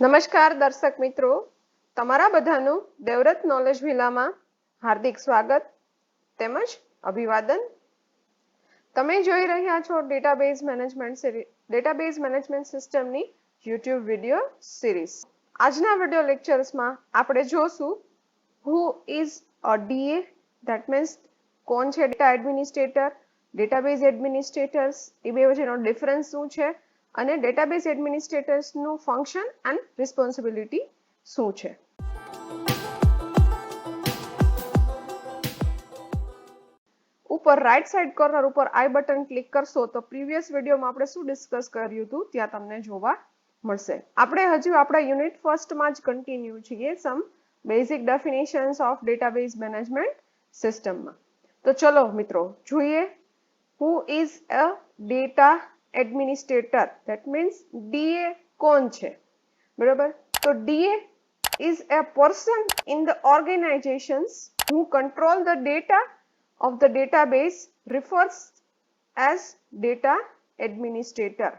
નમસ્કાર દર્શક મિત્રો, તમારા બધાનું દેવવ્રત નોલેજ વિલામાં હાર્દિક સ્વાગત તેમજ અભિવાદન. તમે જોઈ રહ્યા છો ડેટાબેઝ મેનેજમેન્ટ સિસ્ટમની યુટ્યુબ વિડીયો સિરીઝ. આજના વિડીયો લેક્ચર્સમાં આપણે જોશું who is a DA, that means કોણ છે ડેટા એડમિનિસ્ટ્રેટર, ડેટાબેઝ એડમિનિસ્ટ્રેટર્સ, એ બે વચ્ચેનો ડિફરન્સ શું છે અને ડેટાબેઝ એડમિનિસ્ટ્રેટર્સનું ફંક્શન એન્ડ રિસ્પોન્સિબિલિટી શું છે. ઉપર રાઈટ સાઈડ કોર્નર ઉપર આઈ બટન ક્લિક કરશો તો પ્રીવિયસ વિડીયોમાં આપણે શું ડિસ્કસ કર્યું હતું ત્યાં તમને જોવા મળશે. આપણે હજુ આપણા યુનિટ ફર્સ્ટમાં જ કન્ટિન્યુ છીએ some basic definitions of database management સિસ્ટમમાં. તો ચલો મિત્રો જોઈએ who is a data administrator, that means DA કોણ છે, બરાબર. તો DA is a person in the organizations who control the data of the database refers as data administrator.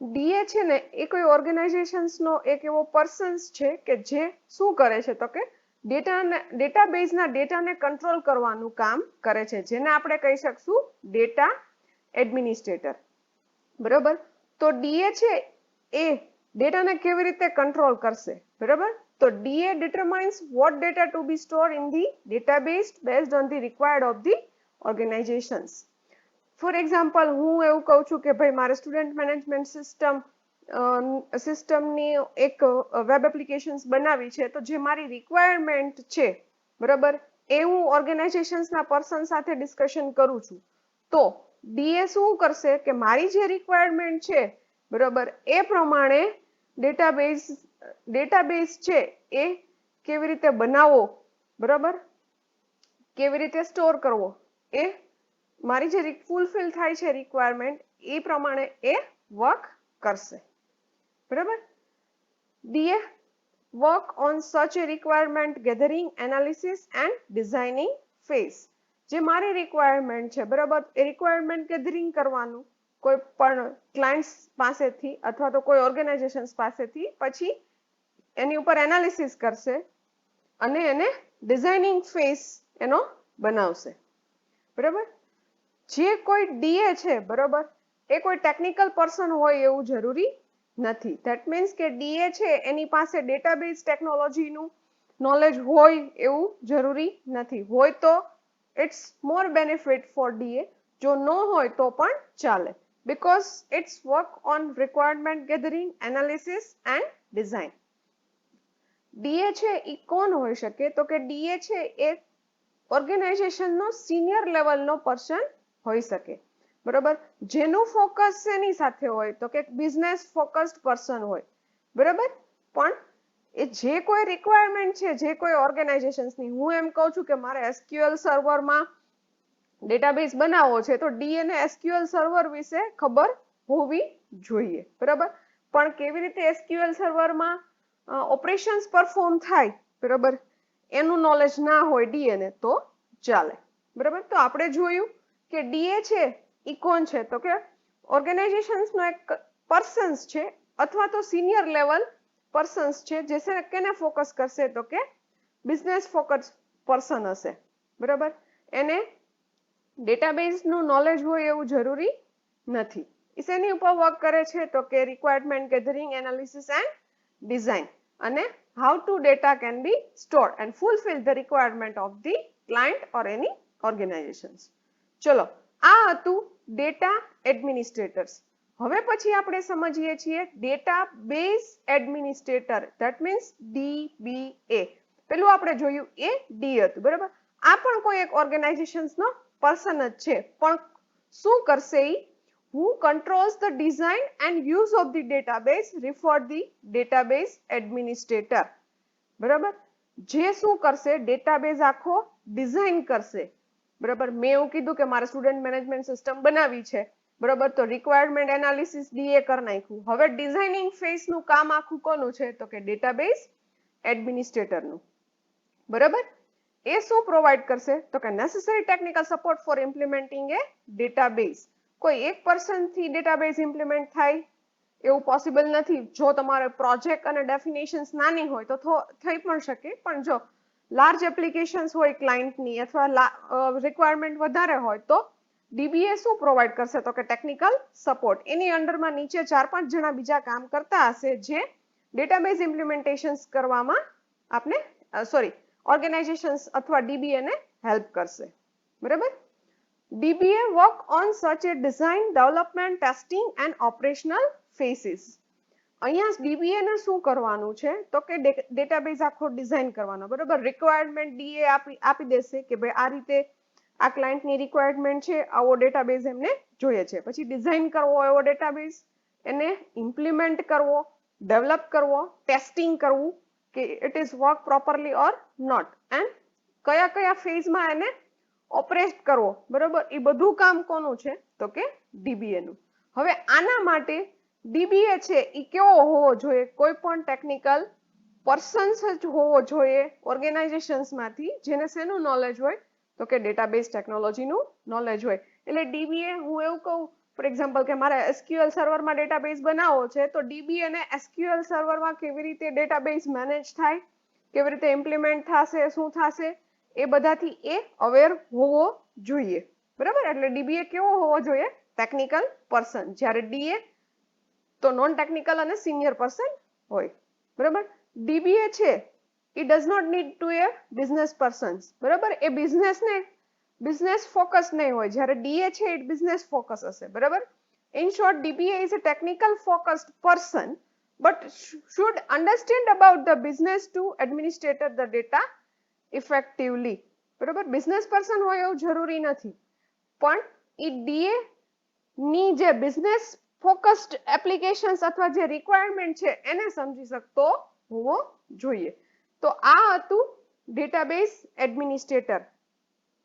DA છે ને એ કોઈ ઓર્ગેનાઇઝેશન્સનો એક એવો પર્સન્સ છે કે જે શું કરે છે તો કે ડેટાબેઝના ડેટાને કંટ્રોલ કરવાનું કામ કરે છે, જેને આપણે કહી શકશું ડેટા એડમિનિસ્ટ્રેટર, બરાબર. તો DA છે એ ડેટાને કેવી રીતે કંટ્રોલ કરશે, બરાબર. તો DA determines what data to be stored in the database based on the required of the organizations. For example, હું એવું કહું છું કે ભાઈ મારે સ્ટુડન્ટ મેનેજમેન્ટ સિસ્ટમની એક વેબ એપ્લિકેશન્સ બનાવી છે, તો જે મારી રિક્વાયરમેન્ટ છે, બરાબર, એ હું ઓર્ગેનાઇઝેશન્સના પર્સન સાથે ડિસ્કશન કરું છું. તો DA શું કરશે કે મારી જે રિક્વાયરમેન્ટ છે, બરાબર, એ પ્રમાણે ડેટાબેઝ છે એ કેવી રીતે બનાવવો, બરાબર, કેવી રીતે સ્ટોર કરવો, એ મારી જે ફૂલફિલ થાય છે રિક્વાયરમેન્ટ એ પ્રમાણે એ વર્ક કરશે, બરાબર. DA work on such a requirement gathering, analysis and designing phase. જે મારી રિક્વાયરમેન્ટ છે, બરાબર, એ રિક્વાયરમેન્ટ ગેધરિંગ કરવાનું કોઈ પણ ક્લાયન્ટ્સ પાસેથી અથવા તો કોઈ ઓર્ગેનાઇઝેશન્સ પાસેથી, પછી એની ઉપર એનાલિસિસ કરશે અને એને ડિઝાઇનિંગ ફેઝ એનો બનાવશે, બરાબર. જે કોઈ DA છે, બરાબર, એ કોઈ ટેકનિકલ પર્સન હોય એવું જરૂરી નથી. ધેટ મીન્સ કે DA છે એની પાસે ડેટાબેઝ ટેકનોલોજીનું નોલેજ હોય એવું જરૂરી નથી. હોય તો it's more benefit for DA, જો ન હોય તો પણ ચાલે, because it's work on requirement gathering, analysis and design. DA છે એ કોણ હોઈ શકે તો કે DA છે એ ઓર્ગેનાઇઝેશનનો સિનિયર લેવલનો પર્સન હોઈ શકે, બરાબર, જેનું ફોકસ શેની સાથે હોય તો કે બિઝનેસ ફોકસ્ડ પર્સન હોય, બરાબર. પણ એ જે કોઈ રિક્વાયરમેન્ટ છે જે કોઈ ઓર્ગેનાઇઝેશન્સની, હું એમ કહું છું કે મારે SQL સર્વરમાં ડેટાબેઝ બનાવવો છે, તો DA ને SQL સર્વર વિશે ખબર હોવી જોઈએ, બરાબર. પણ કેવી રીતે SQL સર્વરમાં ઓપરેશન્સ પરફોર્મ થાય, બરાબર, એનું નોલેજ ના હોય DA ને તો ચાલે, બરાબર. તો આપણે જોયું કે DA છે એ કોણ છે તો કે ઓર્ગેનાઇઝેશન્સનો એક પર્સન્સ છે અથવા તો સિનિયર લેવલ પર્સન્સ છે, જે કેને ફોકસ કરશે તો કે બિઝનેસ ફોકસ પર્સન હશે, બરાબર. એને ડેટાબેઝનું નોલેજ હોય એવું જરૂરી નથી. એ શેની ઉપર વર્ક કરે છે તો કે requirement gathering, analysis and design અને how to data can be stored and fulfill the requirement of the client or any organizations. ચલો, આ હતું ડેટા એડમિનિસ્ટ્રેટર્સ. હવે પછી આપણે સમજીએ છીએ database administrator, that means DBA. પેલું આપણે જોયું એ D હતું, બરાબર. આ પણ કોઈ એક ઓર્ગેનાઇઝેશન્સનો પર્સન જ છે, પણ શું કરશે ઈ? Who controls the design and use of the database referred the database administrator, બરાબર. જે શું કરશે? ડેટાબેઝ આખો ડિઝાઇન કરશે, બરાબર. મેં એવું કીધું કે મારે સ્ટુડન્ટ મેનેજમેન્ટ સિસ્ટમ બનાવી છે, બરાબર, તો રિક્વાયરમેન્ટ એનાલિસિસ DA કરી નાખ્યું. હવે ડિઝાઇનિંગ ફેઝનું કામ આખું કોનું છે તો કે ડેટાબેઝ એડમિનિસ્ટ્રેટરનું, બરાબર. એ શું પ્રોવાઈડ કરશે તો કે necessary technical support four implementing એ ડેટાબેઝ. કોઈ એક પર્સનથી ડેટાબેઝ ઇમ્પ્લિમેન્ટ થાય એવું પોસિબલ નથી. જો તમારે પ્રોજેક્ટ અને ડેફિનેશન્સ નાની હોય તો થઈ પણ શકે, પણ જો લાર્જ એપ્લિકેશન્સ હોય ક્લાયન્ટની અથવા રિક્વાયરમેન્ટ વધારે હોય તો ડીબીએ શું પ્રોવાઈડ કરશે તો કે ટેકનિકલ સપોર્ટ. એની અંડરમાં નીચે 4-5 જણા બીજા કામ કરતા હશે જે ડેટાબેઝ ઇમ્પ્લિમેન્ટેશન્સ કરવામાં આપને ઓર્ગેનાઇઝેશન્સ અથવા ડીબીએ ને હેલ્પ કરશે. બરાબર. DBA work on such a design, development, testing and operational phases. અહીંયા DBA ને શું કરવાનું છે તો કે ડેટાબેઝ આખો ડિઝાઇન કરવાનો. બરાબર. રિક્વાયરમેન્ટ ડીએ આપી દેશે કે ભાઈ આ રીતે આ ક્લાયન્ટની રિક્વાયરમેન્ટ છે, આવો ડેટાબેઝ એમને જોઈએ છે. પછી ડિઝાઇન કરવો એવો ડેટાબેઝ, એને ઇમ્પ્લિમેન્ટ કરવો, ડેવલપ કરવો, ટેસ્ટિંગ કરવું કે it is work properly or not, and કયા કયા ફેઝમાં એને ઓપરેટ કરવો. બરોબર. એ બધું કામ કોનું છે તો કે ડીબીએ નું. હવે આના માટે ડીબીએ છે એ કેવો હોવો જોઈએ? કોઈ પણ ટેકનિકલ પર્સન્સ જ હોવો જોઈએ ઓર્ગેનાઇઝેશન્સમાંથી જેને શેનું નોલેજ હોય તો કે ડેટાબેઝ ટેકનોલોજીનું નોલેજ હોય. એટલે ડીબીએ, હું એવું કહું ફોર એક્ઝામ્પલ કે મારે એસક્યુએલ સર્વરમાં ડેટાબેઝ બનાવવો છે તો ડીબીએ ને એસક્યુએલ સર્વરમાં કેવી રીતે ડેટાબેઝ મેનેજ થાય, કેવી રીતે ઇમ્પ્લિમેન્ટ થશે, શું થશે, એ બધાથી એ અવેર હોવો જોઈએ. બરાબર. એટલે ડીબીએ કેવો હોવો જોઈએ? Technical person. જ્યારે ડીએ તો નોન ટેકનિકલ અને સિનિયર પર્સન હોય. બરાબર. ડીબીએ છે it does not need to a business persons. બરાબર. એ બિઝનેસ ફોકસ નહીં હોય. જ્યારે ડીએ છે it બિઝનેસ ફોકસ હશે. બરાબર. In short, DBA is a technical focused person but should understand about the business to administrate the data effectively. બરાબર. Business person હોય એવું જરૂરી નથી, પણ એ ડીએ ની જે બિઝનેસ ફોકસ્ડ એપ્લિકેશન્સ અથવા જે રિક્વાયરમેન્ટ છે એને સમજી શકતો હોવો જોઈએ. તો આ હતું ડેટાબેઝ એડમિનિસ્ટ્રેટર.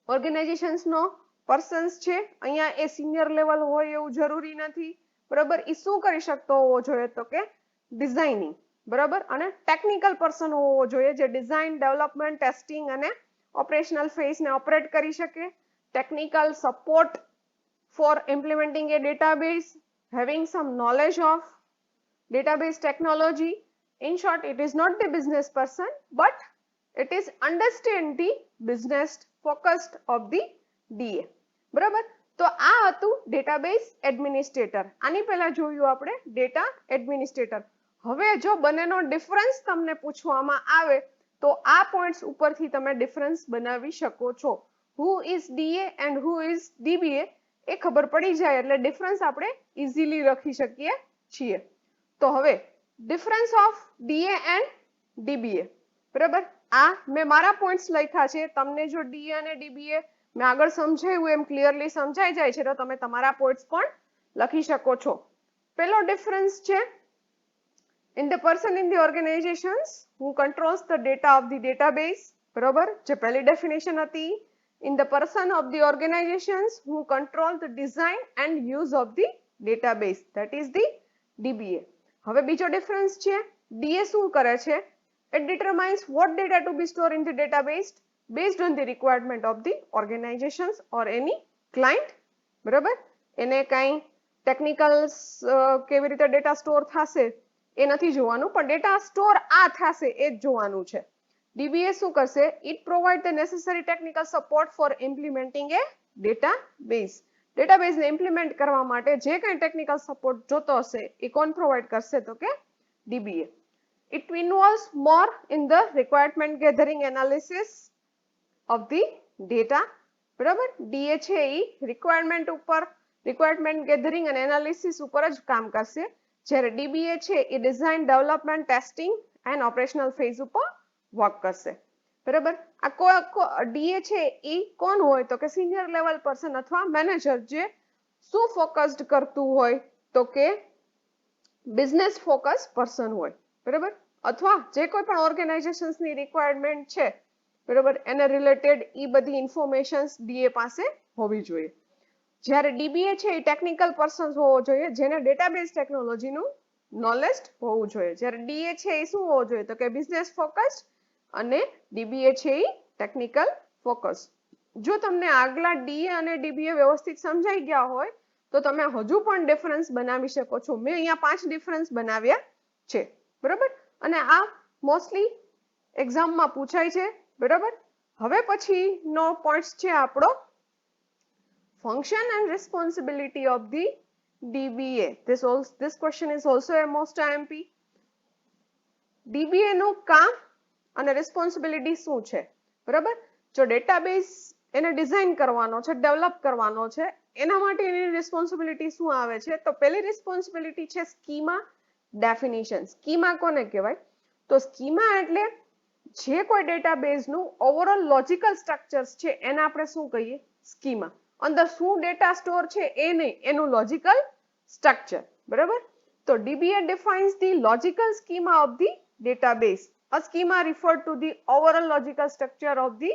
ઓર્ગેનાઇઝેશન્સનો પર્સન્સ છે, અહીંયા એ સિનિયર લેવલ હોય એવું જરૂરી નથી. બરાબર. એ શું કરી શકતો હોવો જોઈએ તો કે ડિઝાઇનિંગ. બરાબર. અને ટેકનિકલ પર્સન હોવો જોઈએ જે ડિઝાઇન, ડેવલપમેન્ટ, ટેસ્ટિંગ અને ઓપરેશનલ ફેઝને ઓપરેટ કરી શકે. Technical support for implementing a database, having some knowledge of database technology. In short, it is not the business person, but it is understand the business focused of the DA. બરાબર. તો આ હતું database administrator. આની પહેલા જોયું આપણે data administrator. હવે જો બંનેનો ડિફરન્સ તમને પૂછવામાં આવે તો આ પોઈન્ટ્સ ઉપરથી તમે ડિફરન્સ બનાવી શકો છો. who is DA and who is DBA એ ખબર પડી જાય એટલે ડિફરન્સ આપણે ઇઝીલી લખી શકીએ છીએ. તો હવે ડિફરન્સ ઓફ ડીએ એન્ડ ડીબીએ. બરાબર. આ મેં મારા પોઈન્ટ્સ લખ્યા છે. તમને જો ડીએ અને ડીબીએ મેં આગળ સમજાવ્યું એમ ક્લિયરલી સમજાઈ જાય છે તો તમે તમારા પોઈન્ટ્સ પણ લખી શકો છો. પહેલો ડિફરન્સ છે in the person in the organizations who controls the data of the database. બરાબર. જે પહેલી ડેફિનેશન હતી. In the person of the organizations who control the design and use of the database, that is the DBA. હવે બીજો difference છે DA શું કરે છે? It determines what data to be stored in the database based on the requirement of the organizations or any client. બરાબર. એને કાંઈ technical કેવી રીતે ડેટા સ્ટોર થશે એ નથી જોવાનું, પણ ડેટા સ્ટોર આ થશે એ જ જોવાનું છે. DBA શું કરશે? It provide the necessary technical support for implementing a database. Database ને ઇમ્પ્લિમેન્ટ કરવા માટે જે કંઈ ટેકનિકલ સપોર્ટ જોતો હશે એ કોણ પ્રોવાઈડ કરશે તો કે DBA. It involves more in the requirement gathering analysis of the data. બરાબર. DA છે એ રિક્વાયરમેન્ટ ગેધરિંગ અને એનાલિસિસ ઉપર જ કામ કરશે, જ્યારે DBA છે એ design, development, testing and operational phase ઉપર વર્ક કરશે. બરાબર. આ ડીએ છે એ કોણ હોય તો કે સિનિયર લેવલ પર્સન અથવા મેનેજર જે શું ફોકસ્ડ કરતું હોય તો કે બિઝનેસ ફોકસ પર્સન હોય. બરાબર. અથવા જે કોઈ પણ ઓર્ગેનાઇઝેશન્સની રિક્વાયરમેન્ટ છે બરાબર એને રિલેટેડ એ બધી ઇન્ફોર્મેશન્સ ડીએ પાસે હોવી જોઈએ. જ્યારે ડીબીએ છે એ ટેકનિકલ પર્સન હોવો જોઈએ જેને ડેટાબેઝ ટેકનોલોજીનું નોલેજ હોવું જોઈએ. જ્યારે ડીએ છે એ શું હોવો જોઈએ તો કે બિઝનેસ ફોકસ અને ડીબીએ છે એ ટેકનિકલ ફોકસ. જો તમને આગલા ડીએ અને ડીબીએ વ્યવસ્થિત સમજાઈ ગયા હોય તો તમે હજુ પણ ડિફરન્સ બનાવી શકો છો. મેં અહીંયા 5 ડિફરન્સ બનાવ્યા છે, બરાબર. અને આ મોસ્ટલી એક્ઝામમાં પૂછાય છે, બરાબર. હવે પછીનો પોઈન્ટ છે આપણો function and responsibility of the DBA. This question is also a most IMP. DBA નું કામ અને રિસ્પોન્સિબિલિટી શું છે, બરાબર. જો ડેટાબેઝ એને ડિઝાઇન કરવાનો છે, ડેવલપ કરવાનો છે, એના માટે એની રિસ્પોન્સિબિલિટી શું આવે છે? તો પહેલી રિસ્પોન્સિબિલિટી છે સ્કીમા ડેફિનિશન. સ્કીમા કોને કહેવાય? તો સ્કીમા એટલે જે કોઈ ડેટાબેઝનું ઓવરઓલ લોજિકલ સ્ટ્રક્ચર્સ છે એને આપણે શું કહીએ? સ્કીમા. અંદર શું ડેટા સ્ટોર છે એ નહીં, એનું લોજિકલ સ્ટ્રક્ચર, બરાબર. તો DBA defines the logical schema of the database. A schema referred to the overall logical structure of the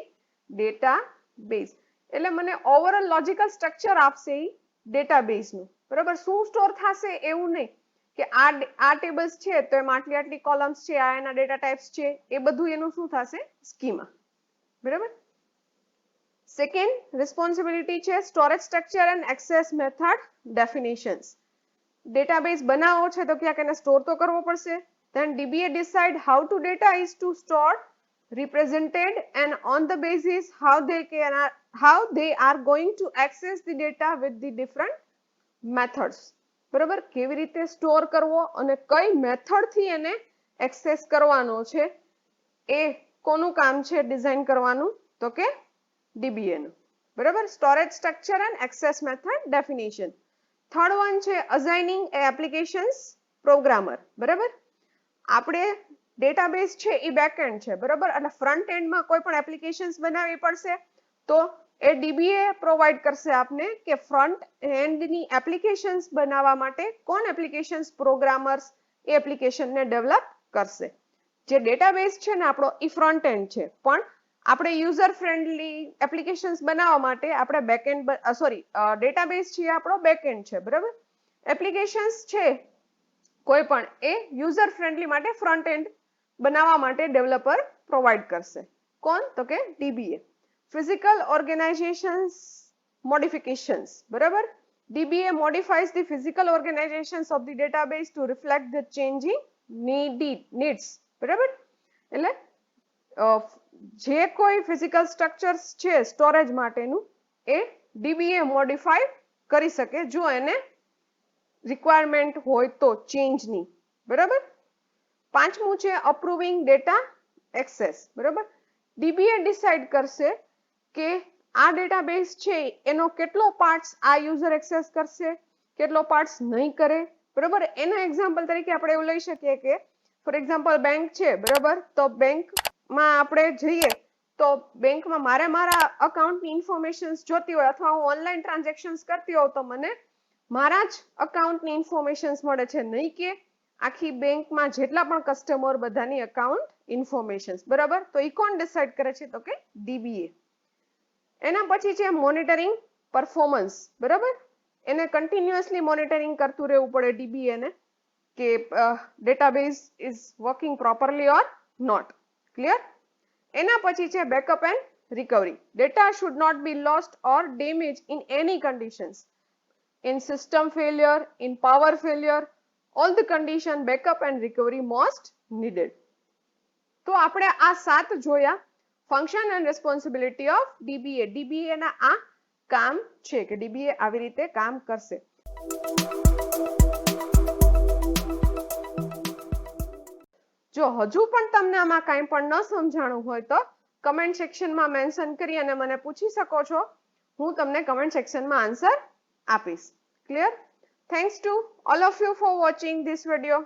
database. એટલે મને ઓવરઓલ લોજિકલ સ્ટ્રક્ચર આપશે એ ડેટાબેઝનું, બરાબર. શું સ્ટોર થશે એવું નહીં કે આ ટેબલ્સ છે તો એમાં આટલી કોલમ્સ છે, આ એના ડેટા ટાઈપ્સ છે, એ બધું એનું શું થશે? સ્કીમા, બરાબર. સેકન્ડ રિસ્પોન્સિબિલિટી છે storage structure and access method definitions. Database બનાવવો છે તો ક્યાંક એને સ્ટોર તો કરવો પડશે. Then DBA decide how to data is to store, represented, and on the basis how they are going to access the data with the different methods. બરાબર. કેવી રીતે સ્ટોર કરવો અને કઈ મેથડથી એને એક્સેસ કરવાનો છે એ કોનું કામ છે ડિઝાઇન કરવાનું? તો કે DBA નું, બરાબર. Storage structure and access method definition. Third one છે અસાઇનિંગ એપ્લિકેશન્સ પ્રોગ્રામર, બરાબર. આપણે ડેટાબેઝ છે એ બેકએન્ડ છે, બરાબર. અને ફ્રન્ટ એન્ડમાં કોઈ પણ એપ્લિકેશન્સ બનાવવી પડશે તો એ DBA પ્રોવાઈડ કરશે આપને કે ફ્રન્ટ એન્ડની એપ્લિકેશન્સ બનાવવા માટે કોણ એપ્લિકેશન્સ પ્રોગ્રામર્સ એ એપ્લિકેશનને ડેવલપ કરશે. જે ડેટાબેઝ છે ને આપણો એ ફ્રન્ટ એન્ડ છે, પણ આપણે યુઝર ફ્રેન્ડલી એપ્લિકેશન્સ બનાવવા માટે આપણે બેકએન્ડ ડેટાબેઝ છે આપણો બેકએન્ડ છે, બરાબર. એપ્લિકેશન્સ છે કોઈ પણ એ યુઝર ફ્રેન્ડલી માટે ફ્રન્ટ એન્ડ બનાવવા માટે ડેવલપર પ્રોવાઈડ કરશે. કોણ? તો કે DBA. ફિઝિકલ ઓર્ગેનાઇઝેશન્સ મોડિફિકેશન્સ, બરાબર. DBA modifies the physical organizations of the database to reflect the changing needs, બરાબર. એટલે જે કોઈ ફિઝિકલ સ્ટ્રક્ચર્સ છે સ્ટોરેજ માટેનું એ DBA મોડિફાઈ કરી શકે જો એને રિક્વાયરમેન્ટ હોય તો ચેન્જની, બરાબર. પાંચમું છે અપ્રુવિંગ ડેટા એક્સેસ, બરાબર. DBA ડિસાઇડ કરશે કે આ ડેટાબેઝ છે એનો કેટલો પાર્ટ્સ આ યુઝર એક્સેસ કરશે, કેટલો પાર્ટ્સ નહીં કરે, બરાબર. એના એક્ઝામ્પલ તરીકે આપણે એવું લઈ શકીએ કે ફોર એક્ઝામ્પલ બેંક છે, બરાબર. તો બેંકમાં આપણે જઈએ તો બેંકમાં મારા અકાઉન્ટની ઇન્ફોર્મેશન્સ જોતી હોય અથવા હું ઓનલાઈન ટ્રાન્ઝેક્શન્સ કરતી હોઉં તો મને મારા જ અકાઉન્ટની ઇન્ફોર્મેશન્સ મળે છે, નહીં કે આખી બેંકમાં જેટલા પણ કસ્ટમર બધાની અકાઉન્ટ ઇન્ફોર્મેશન્સ, બરાબર. તો ઈ કોણ ડિસાઇડ કરે છે? તો કે DBA. એના પછી છે મોનિટરિંગ પરફોર્મન્સ, બરાબર. એને કન્ટિન્યુઅસલી મોનિટરિંગ કરતું રહેવું પડે DBA ને કે database is working properly or not. Clear? એના પછી છે backup and recovery. Data should not be lost or damage in any conditions. In system failure, in power failure, all the condition backup and recovery most needed. તો આપણે આ 7 જોયા function and responsibility of DBA. DBA ના આ કામ છે કે DBA આવી રીતે કામ કરશે. જો હજુ પણ તમને આમાં કાંઈ પણ ન સમજાણું હોય તો કમેન્ટ સેક્શનમાં મેન્શન કરી અને મને પૂછી શકો છો. હું તમને કમેન્ટ સેક્શનમાં આન્સર આપીશ. Clear? Thanks to all of you for watching this video.